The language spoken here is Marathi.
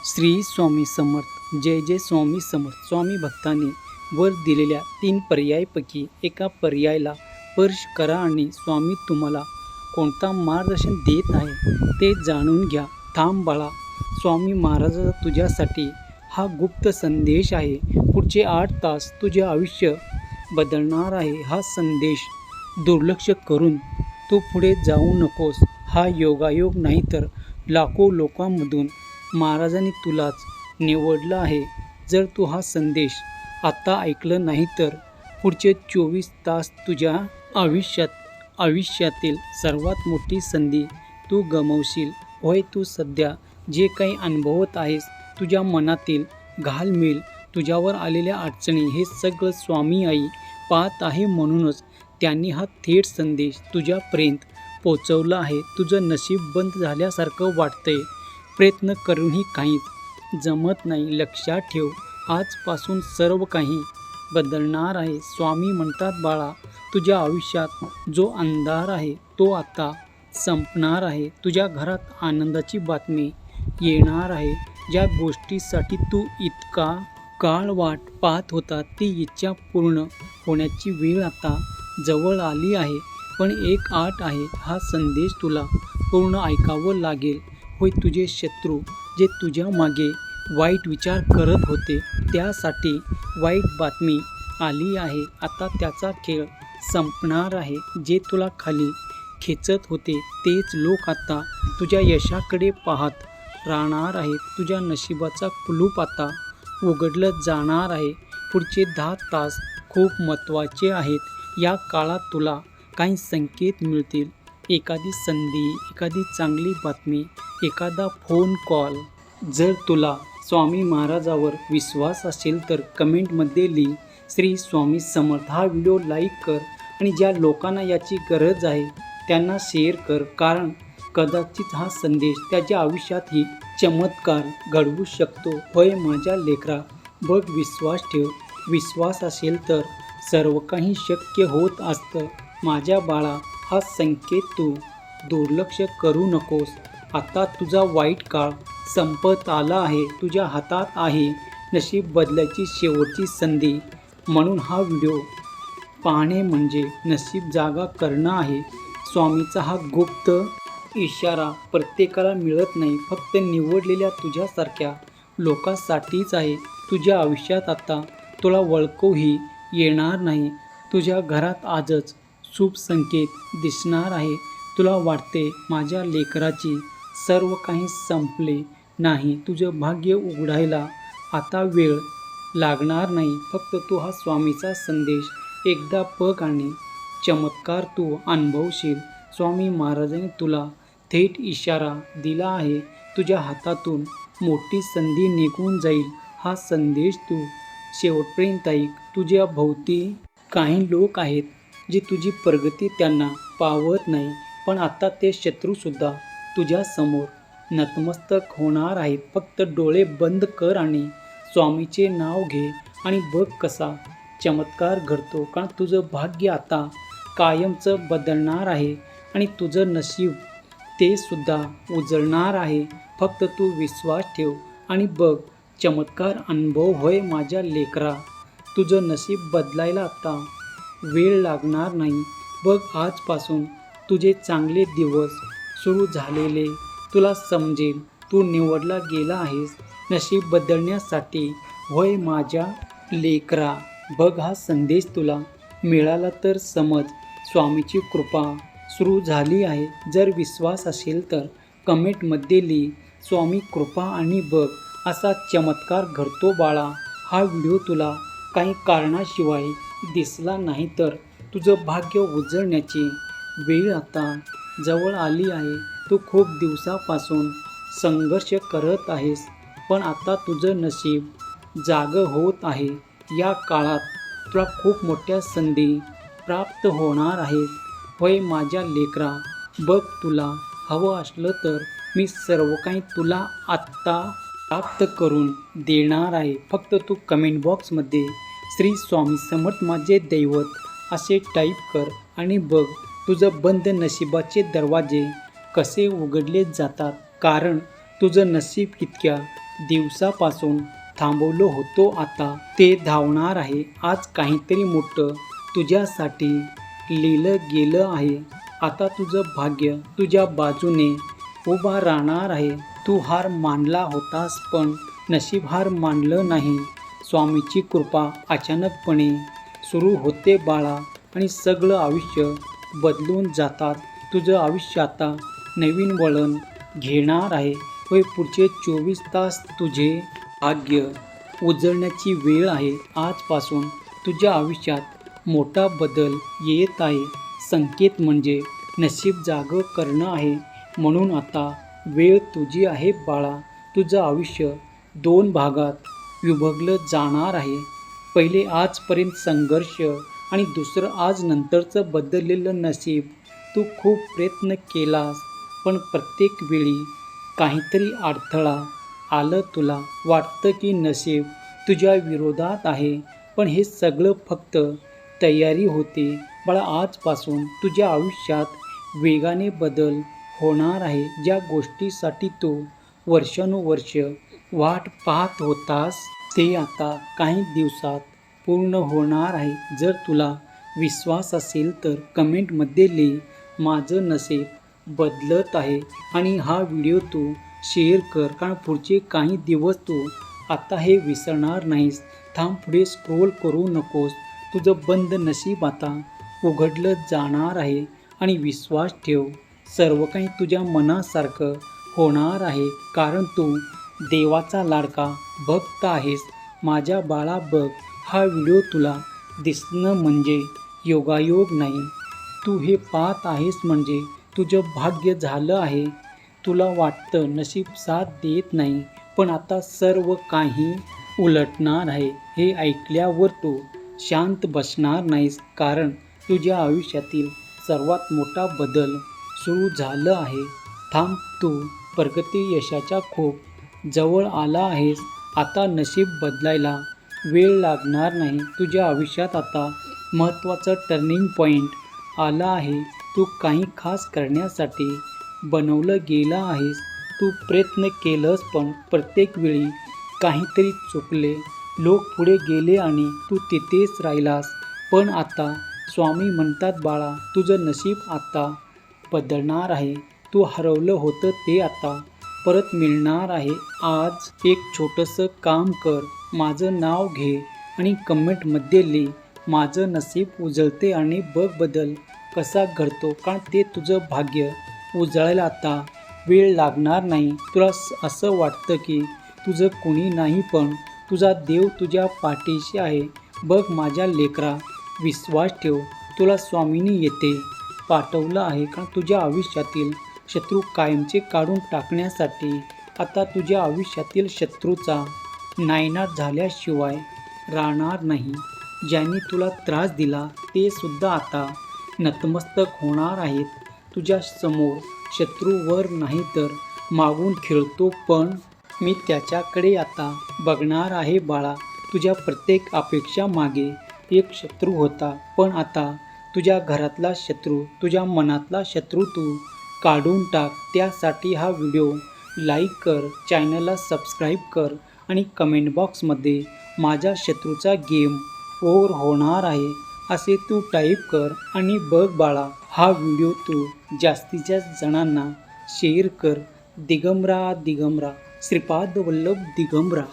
श्री स्वामी समर्थ. जय जय स्वामी समर्थ. स्वामी भक्तांनी वर दिलेल्या 3 पर्यायापैकी एका पर्यायाला स्पर्श करा आणि स्वामी तुम्हाला कोणता मार्गदर्शन देत आहे ते जाणून घ्या. थांब बाळा, स्वामी महाराजाचा तुझ्यासाठी हा गुप्त संदेश आहे. पुढचे 8 तास तुझे आयुष्य बदलणार आहे. हा संदेश दुर्लक्ष करून तू पुढे जाऊ नकोस. हा योगायोग नाही तर लाखो लोकांमधून महाराजांनी तुलाच निवडलं आहे. जर तू हा संदेश आता ऐकलं नाही तर पुढचे 24 तास तुझ्या आयुष्यातील सर्वात मोठी संधी तू गमावशील. होय, तू सध्या जे काही अनुभवत आहेस, तुझ्या मनातील घालमेल, तुझ्यावर आलेल्या अडचणी, हे सगळं स्वामी आई पाहत आहे. म्हणूनच त्यांनी हा थेट संदेश तुझ्यापर्यंत पोचवला आहे. तुझं नशीब बंद झाल्यासारखं वाटतंय. प्रयत्न करूनही काहीच जमत नाही. लक्षात ठेव, आजपासून सर्व काही बदलणार आहे. स्वामी म्हणतात, बाळा, तुझ्या आयुष्यात जो अंधार आहे तो आता संपणार आहे. तुझ्या घरात आनंदाची बातमी येणार आहे. ज्या गोष्टीसाठी तू इतका काळ वाट पाहत होता, ती इच्छा पूर्ण होण्याची वेळ आता जवळ आली आहे. पण एक अट आहे, हा संदेश तुला पूर्ण ऐकावं लागेल. होय, तुझे शत्रू जे तुझ्या मागे वाईट विचार करत होते, त्यासाठी वाईट बातमी आली आहे. आता त्याचा खेळ संपणार आहे. जे तुला खाली खेचत होते तेच लोक आता तुझ्या यशाकडे पाहत राहणार आहेत. तुझ्या नशिबाचा कुलूप आता उघडलं जाणार आहे. पुढचे 10 तास खूप महत्त्वाचे आहेत. या काळात तुला काही संकेत मिळतील. एखादी संधी, एखादी चांगली बातमी, एखादा फोन कॉल. जर तुला स्वामी महाराजावर विश्वास असेल तर कमेंटमध्ये लिही श्री स्वामी समर्थ. हा व्हिडिओ लाईक कर आणि ज्या लोकांना याची गरज आहे त्यांना शेअर कर, कारण कदाचित हा संदेश त्याच्या आयुष्यातही चमत्कार घडवू शकतो. होय माझ्या लेकरा, बघ, विश्वास ठेव. विश्वास असेल तर सर्व काही शक्य होत असतं. माझ्या बाळा, हा संकेत तू दुर्लक्ष करू नकोस. आता तुझा वाईट काळ संपत आला आहे. तुझ्या हातात आहे नशीब बदलायची शेवटची संधी. म्हणून हा व्हिडिओ पाहणे म्हणजे नशीब जागा करणं आहे. स्वामीचा हा गुप्त इशारा प्रत्येकाला मिळत नाही, फक्त निवडलेल्या तुझ्यासारख्या लोकांसाठीच आहे. तुझ्या आयुष्यात आता तुला ओळखूही येणार नाही. तुझ्या घरात आजच शुभ संकेत दिसणार आहे. तुला वाटते माझ्या लेकराची सर्व काही संपले नाही. तुझं भाग्य उघडायला आता वेळ लागणार नाही. फक्त तू हा स्वामीचा संदेश एकदा बघ आणि चमत्कार तू अनुभवशील. स्वामी महाराजांनी तुला थेट इशारा दिला आहे. तुझ्या हातातून मोठी संधी निघून जाईल. हा संदेश तू शेवटपर्यंत ऐक. तुझ्या भोवती काही लोक आहेत जे तुझी प्रगती त्यांना पावत नाही, पण आता ते शत्रूसुद्धा तुझ्या समोर नतमस्तक होणार आहेत. फक्त डोळे बंद कर आणि स्वामीचे नाव घे आणि बघ कसा चमत्कार घडतो. कारण तुझं भाग्य आता कायमचं बदलणार आहे आणि तुझं नशीब ते सुद्धा उजळणार आहे. फक्त तू विश्वास ठेव आणि बघ चमत्कार अनुभव. होय माझ्या लेकरा, तुझं नशीब बदलायला आता वेळ लागणार नाही. बघ, आजपासून तुझे चांगले दिवस सुरू झालेले तुला समजेल. तू निवडला गेला आहेस नशीब बदलण्यासाठी. होय माझ्या लेकरा, बघ, हा संदेश तुला मिळाला तर समज स्वामीची कृपा सुरू झाली आहे. जर विश्वास असेल तर कमेंटमध्ये लिही स्वामी कृपा आणि बघ असा चमत्कार घडतो. बाळा, हा व्हिडिओ तुला काही कारणाशिवाय दिसला नाही तर तुझं भाग्य उजळण्याची वेळ आता जवळ आली आहे. तू खूप दिवसापासून संघर्ष करत आहेस, पण आता तुझं नशीब जागं होत आहे. या काळात तुला खूप मोठ्या संधी प्राप्त होणार आहेत. होय माझ्या लेकरा, बघ, तुला हवं असलं तर मी सर्व काही तुला आत्ता प्राप्त करून देणार आहे. फक्त तू कमेंट बॉक्समध्ये श्री स्वामी समर्थ माझे दैवत असे टाईप कर आणि बघ तुझं बंद नशिबाचे दरवाजे कसे उघडले जातात. कारण तुझं नशीब इतक्या दिवसापासून थांबवलो होतो आता ते धावणार आहे. आज काहीतरी मोठं तुझ्यासाठी लिहिलं गेलं आहे. आता तुझं भाग्य तुझ्या बाजूने उभा राहणार आहे. तू हार मानला होतास पण नशीब हार मानलं नाही. स्वामीची कृपा अचानकपणे सुरू होते बाळा आणि सगळं आयुष्य बदलून जातात. तुझं आयुष्य आता नवीन वळण घेणार आहे. होय, पुढचे 24 तास तुझे भाग्य उजळण्याची वेळ आहे. आजपासून तुझ्या आयुष्यात मोठा बदल येत आहे. संकेत म्हणजे नशीब जागं करणं आहे. म्हणून आता वेळ तुझी आहे बाळा. तुझं आयुष्य 2 भागात विभागलं जाणार आहे. पहिले आजपर्यंत संघर्ष आणि दुसरं आज नंतरचं बदललेलं नशीब. तू खूप प्रयत्न केलास पण प्रत्येक वेळी काहीतरी अडथळा आलं. तुला वाटतं की नशीब तुझ्या विरोधात आहे पण हे सगळं फक्त तयारी होती बाळा. आजपासून तुझ्या आयुष्यात वेगाने बदल होणार आहे. ज्या गोष्टीसाठी तू वर्षानुवर्ष वाट पाहत होतास ते आता काही दिवसात पूर्ण होणार आहे. जर तुला विश्वास असेल तर कमेंटमध्ये लिही, माझं नशीब बदलत आहे. आणि हा व्हिडिओ तू शेअर कर, कारण पुढचे काही दिवस तू आता हे विसरणार नाहीस. थांब, पुढे स्क्रोल करू नकोस. तुझं बंद नशीब आता उघडलं जाणार आहे. आणि विश्वास ठेव, सर्व काही तुझ्या मनासारखं होणार आहे. कारण तू देवाचा लाडका भक्त आहेस. माझ्या बाळा बघ, हा व्हिडिओ तुला दिसणं म्हणजे योगायोग नाही. तू हे पाहत आहेस म्हणजे तुझं भाग्य झालं आहे. तुला वाटतं नशीब साथ देत नाही पण आता सर्व काही उलटणार आहे. हे ऐकल्यावर तू शांत बसणार नाहीस, कारण तुझ्या आयुष्यातील सर्वात मोठा बदल सुरू झाला आहे. थांब, तू प्रगती यशाच्या खूप जवळ आला आहेस. आता नशीब बदलायला वेळ लागणार नाही. तुझ्या आयुष्यात आता महत्त्वाचं टर्निंग पॉईंट आला आहे. तू काही खास करण्यासाठी बनवलं गेलं आहेस. तू प्रयत्न केलंस पण प्रत्येक वेळी काहीतरी चुकले. लोक पुढे गेले आणि तू तिथेच राहिलास. पण आता स्वामी म्हणतात बाळा, तुझं नशीब आता बदलणार आहे. तू हरवलं होतं ते आता परत मिळणार आहे. आज एक छोटंसं काम कर, माझं नाव घे आणि कमेंटमध्ये लिही, माझं नशीब उजळते. आणि बघ बदल कसा घडतो, कारण ते तुझं भाग्य उजळायला आता वेळ लागणार नाही. तुला असं वाटतं की तुझं कुणी नाही पण तुझा देव तुझ्या पाठीशी आहे. बघ माझ्या लेकरा, विश्वास ठेव, तुला स्वामींनी येथे पाठवलं आहे. कारण तुझ्या आयुष्यातील शत्रू कायमचे काढून टाकण्यासाठी. आता तुझ्या आयुष्यातील शत्रूचा नायनाट झाल्याशिवाय राहणार नाही. ज्यांनी तुला त्रास दिला ते सुद्धा आता नतमस्तक होणार आहेत. तुझ्या समोर शत्रू वर नाही तर मागून खेळतो पण मी त्याच्याकडे आता बघणार आहे बाळा. तुझ्या प्रत्येक अपेक्षा मागे एक शत्रू होता पण आता तुझ्या घरातला शत्रू, तुझ्या मनातला शत्रू तू काढून टाक. त्यासाठी हा व्हिडिओ लाईक कर, चॅनलला सबस्क्राईब कर आणि कमेंट बॉक्समध्ये माझ्या शत्रूचा गेम ओव्हर होणार आहे असे तू टाईप कर. आणि बघ बाळा, हा व्हिडिओ तू जास्तीत जास्त जणांना शेअर कर. दिगंबरा दिगंबरा, श्रीपाद वल्लभ दिगंबरा.